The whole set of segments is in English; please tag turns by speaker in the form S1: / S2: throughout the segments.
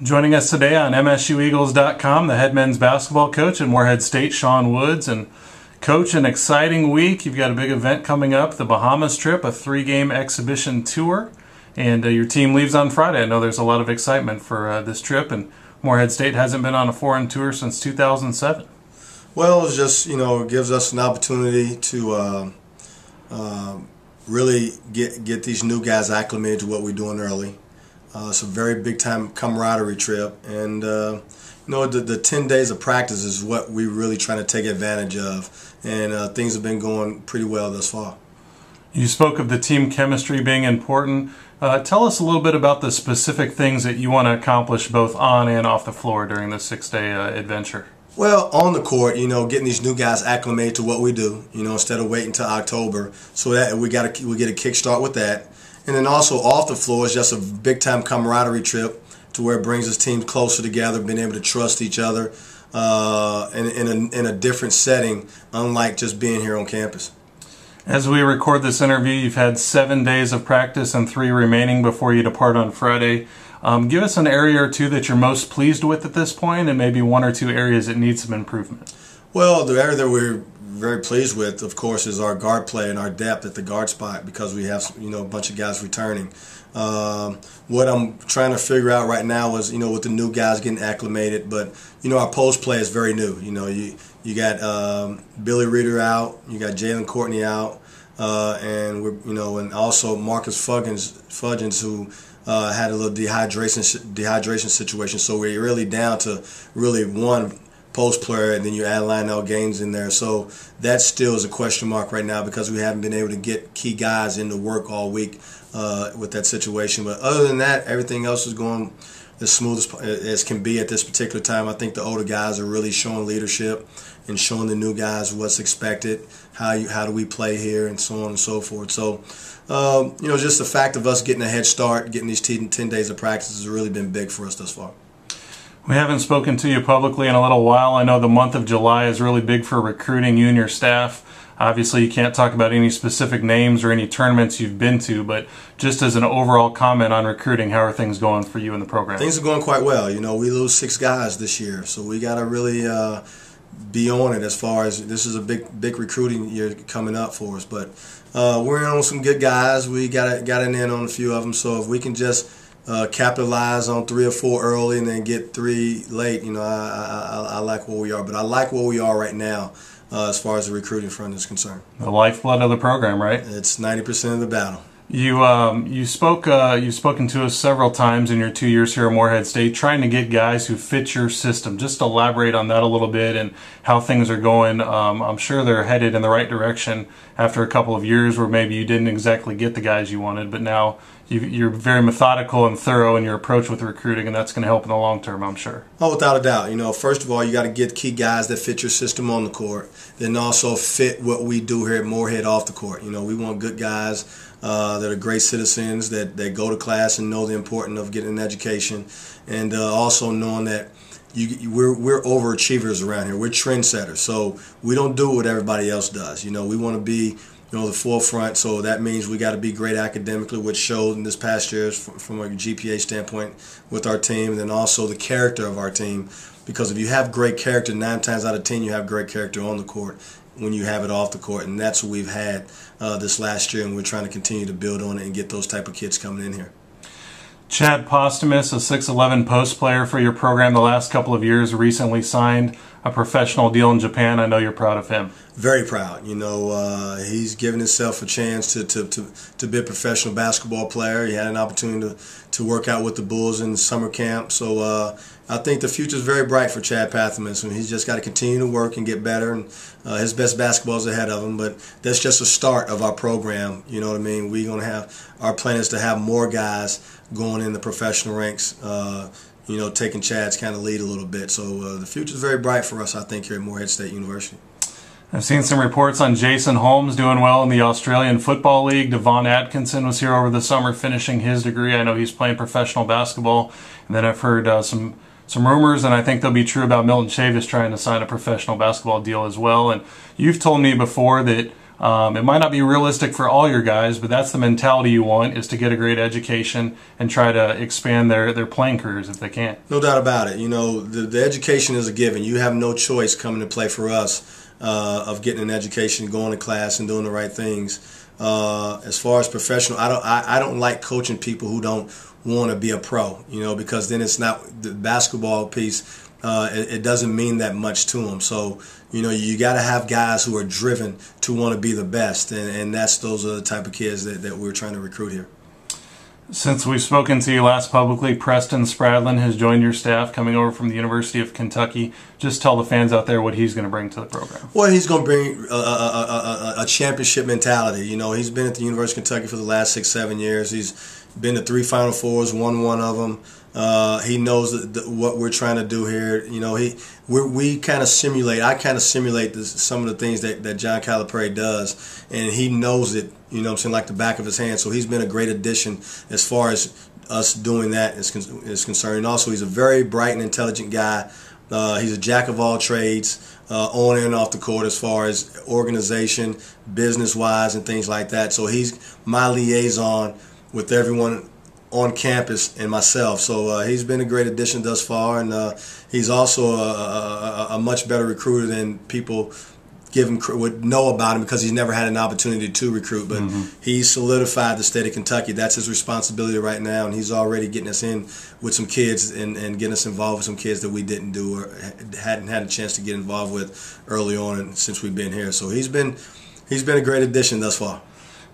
S1: Joining us today on MSUEagles.com, the head men's basketball coach at Morehead State, Sean Woods. And Coach, an exciting week. You've got a big event coming up, the Bahamas trip, a 3-game exhibition tour. And your team leaves on Friday. I know there's a lot of excitement for this trip, and Morehead State hasn't been on a foreign tour since 2007.
S2: Well, it's just, it gives us an opportunity to really get these new guys acclimated to what we're doing early. It's a very big-time camaraderie trip, and the 10 days of practice is what we're really trying to take advantage of, and things have been going pretty well thus far.
S1: You spoke of the team chemistry being important. Tell us a little bit about the specific things that you want to accomplish both on and off the floor during this 6-day adventure.
S2: Well, on the court, getting these new guys acclimated to what we do, instead of waiting until October, so that we get a kickstart with that. And then also off the floor is just a big-time camaraderie trip to where it brings us teams closer together, being able to trust each other in a different setting, unlike just being here on campus.
S1: As we record this interview, you've had 7 days of practice and 3 remaining before you depart on Friday. Give us an area or two that you're most pleased with at this point, and maybe 1 or 2 areas that need some improvement.
S2: Well, the area that we're very pleased with, of course, is our guard play and our depth at the guard spot, because we have a bunch of guys returning. What I'm trying to figure out right now is with the new guys getting acclimated, but our post play is very new. You got Billy Reeder out, you got Jalen Courtney out, and we're and also Marcus Fudgens who had a little dehydration situation. So we're really down to really one post player, and then you add Lionel Gaines in there. So that still is a question mark right now, because we haven't been able to get key guys into work all week with that situation. But other than that, everything else is going as smooth as can be at this particular time. I think the older guys are really showing leadership and showing the new guys what's expected, how do we play here, and so on and so forth. So just the fact of us getting a head start, getting these 10 days of practice has really been big for us thus far.
S1: We haven't spoken to you publicly in a little while. I know the month of July is really big for recruiting, you and your staff. Obviously, you can't talk about any specific names or any tournaments you've been to, but just as an overall comment on recruiting, how are things going for you in the program?
S2: Things are going quite well. We lose 6 guys this year, so we got to really be on it as far as this is a big recruiting year coming up for us. But we're in on some good guys. We got an in on a few of them, so if we can just capitalize on 3 or 4 early and then get 3 late, I like where we are. But I like where we are right now as far as the recruiting front is concerned.
S1: The lifeblood of the program, right?
S2: It's 90% of the battle.
S1: You've spoken to us several times in your 2 years here at Morehead State, trying to get guys who fit your system. Just elaborate on that a little bit and how things are going. I'm sure they're headed in the right direction after a couple of years where maybe you didn't exactly get the guys you wanted, but now you're very methodical and thorough in your approach with recruiting, and that's going to help in the long term, I'm sure.
S2: Oh, without a doubt. First of all, you got to get key guys that fit your system on the court, then also fit what we do here at Morehead off the court. We want good guys that are great citizens, that go to class and know the importance of getting an education, and also knowing that we're overachievers around here. We're trendsetters, so we don't do what everybody else does. We want to be the forefront, so that means we got to be great academically, which showed in this past year from a GPA standpoint with our team, and then also the character of our team, because if you have great character, 9 times out of 10 you have great character on the court when you have it off the court, and that's what we've had this last year, and we're trying to continue to build on it and get those type of kids coming in here.
S1: Chad Posthumus, a 6'11" post player for your program the last couple of years, recently signed a professional deal in Japan. I know you're proud of him.
S2: Very proud. He's given himself a chance to be a professional basketball player. He had an opportunity to work out with the Bulls in summer camp. So I think the future is very bright for Chad Posthumus, and he's just got to continue to work and get better. And his best basketball is ahead of him, but that's just a start of our program. You know what I mean? We're going to have, our plan is to have more guys going in the professional ranks. Taking Chad's kind of lead a little bit. So the future is very bright for us, I think, here at Morehead State University.
S1: I've seen some reports on Jason Holmes doing well in the Australian Football League. Devon Atkinson was here over the summer finishing his degree. I know he's playing professional basketball. And then I've heard some rumors, and I think they'll be true, about Milton Chavis trying to sign a professional basketball deal as well. And you've told me before that It might not be realistic for all your guys, but that's the mentality you want, is to get a great education and try to expand their playing careers if they can.
S2: No doubt about it. You know, the education is a given. You have no choice coming to play for us of getting an education, going to class, and doing the right things. As far as professional, I don't like coaching people who don't want to be a pro, you know, because then it's not the basketball piece. It doesn't mean that much to them. So, you know, you got to have guys who are driven to want to be the best, and those are the type of kids that we're trying to recruit here.
S1: Since we've spoken to you last publicly, Preston Spradlin has joined your staff, coming over from the University of Kentucky. Just tell the fans out there what he's going to bring to the program.
S2: Well, he's going to bring a championship mentality. You know, he's been at the University of Kentucky for the last 6-7 years. He's been to 3 Final Fours, won one of them. He knows what we're trying to do here. You know, we kind of simulate. I kind of simulate some of the things that John Calipari does, and he knows it. You know what I'm saying, like the back of his hand. So he's been a great addition as far as us doing that is concerned. And also, he's a very bright and intelligent guy. He's a jack of all trades, on and off the court, as far as organization, business-wise, and things like that. So he's my liaison with everyone on campus and myself. So he's been a great addition thus far, and he's also a much better recruiter than people would know about him, because he's never had an opportunity to recruit. But he's solidified the state of Kentucky. That's his responsibility right now, and he's already getting us in with some kids and getting us involved with some kids that we didn't do or hadn't had a chance to get involved with early on since we've been here. So he's been a great addition thus far.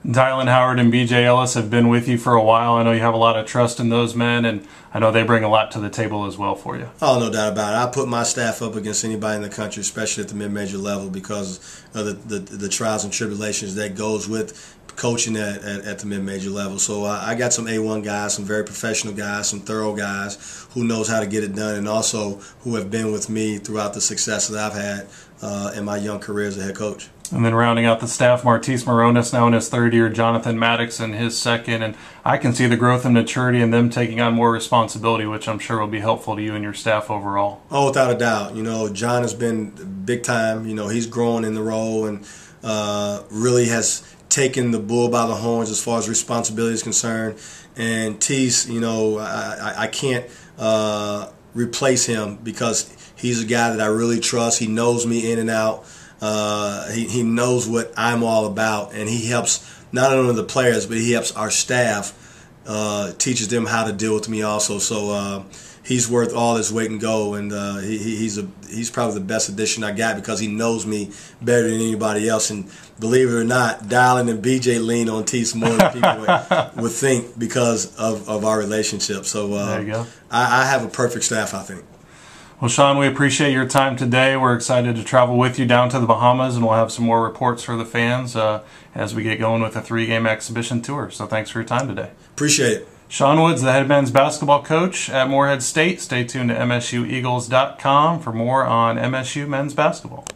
S1: Dylan Howard and BJ Ellis have been with you for a while. I know you have a lot of trust in those men, and I know they bring a lot to the table as well for you.
S2: Oh, no doubt about it. I put my staff up against anybody in the country, especially at the mid-major level, because of the trials and tribulations that goes with coaching at the mid-major level. So I got some A1 guys, some very professional guys, some thorough guys who knows how to get it done, and also who have been with me throughout the success that I've had in my young career as a head coach.
S1: And then rounding out the staff, Martise Moronis now in his 3rd year, Jonathan Maddox in his 2nd, and I can see the growth and maturity in them taking on more responsibility, which I'm sure will be helpful to you and your staff overall.
S2: Oh, without a doubt. You know, John has been big time. You know, he's grown in the role and really has taken the bull by the horns as far as responsibility is concerned. And Tease, you know, I can't replace him, because he's a guy that I really trust. He knows me in and out. He knows what I'm all about, and he helps not only the players, but he helps our staff, teaches them how to deal with me also. So he's worth all his weight in gold, and he's probably the best addition I got, because he knows me better than anybody else. And believe it or not, Dylan and BJ lean on Tease more than people would think, because of our relationship. So
S1: there you go.
S2: I have a perfect staff, I think.
S1: Well, Sean, we appreciate your time today. We're excited to travel with you down to the Bahamas, and we'll have some more reports for the fans as we get going with a 3-game exhibition tour. So thanks for your time today.
S2: Appreciate it.
S1: Sean Woods, the head men's basketball coach at Morehead State. Stay tuned to MSUEagles.com for more on MSU men's basketball.